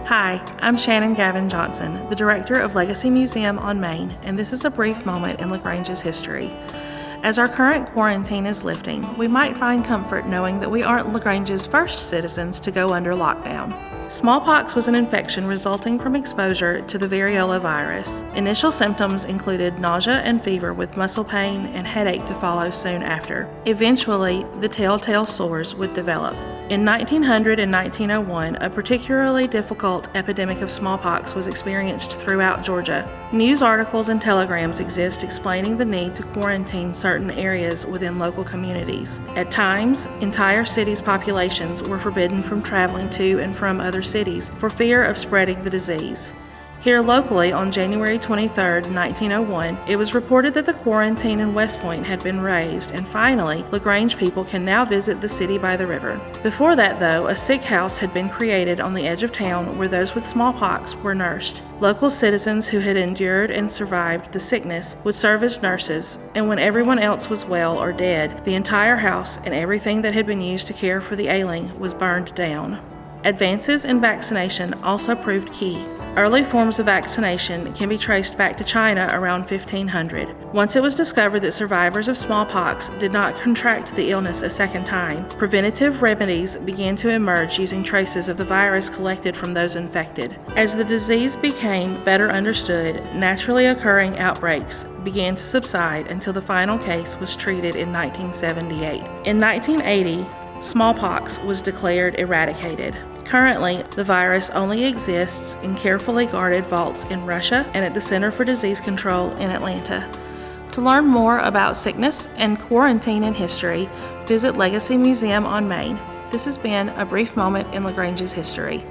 Hi, I'm Shannon Gavin Johnson, the Director of Legacy Museum on Main, and this is a brief moment in LaGrange's history. As our current quarantine is lifting, we might find comfort knowing that we aren't LaGrange's first citizens to go under lockdown. Smallpox was an infection resulting from exposure to the variola virus. Initial symptoms included nausea and fever with muscle pain and headache to follow soon after. Eventually, the telltale sores would develop. In 1900 and 1901, a particularly difficult epidemic of smallpox was experienced throughout Georgia. News articles and telegrams exist explaining the need to quarantine certain areas within local communities. At times, entire cities' populations were forbidden from traveling to and from other cities for fear of spreading the disease. Here locally, on January 23, 1901, it was reported that the quarantine in West Point had been raised, and finally, LaGrange people can now visit the city by the river. Before that, though, a sick house had been created on the edge of town where those with smallpox were nursed. Local citizens who had endured and survived the sickness would serve as nurses, and when everyone else was well or dead, the entire house and everything that had been used to care for the ailing was burned down. Advances in vaccination also proved key. Early forms of vaccination can be traced back to China around 1500. Once it was discovered that survivors of smallpox did not contract the illness a second time, preventative remedies began to emerge using traces of the virus collected from those infected. As the disease became better understood, naturally occurring outbreaks began to subside until the final case was treated in 1978. In 1980, smallpox was declared eradicated. Currently, the virus only exists in carefully guarded vaults in Russia and at the Center for Disease Control in Atlanta. To learn more about sickness and quarantine in history, visit Legacy Museum on Main. This has been a brief moment in LaGrange's history.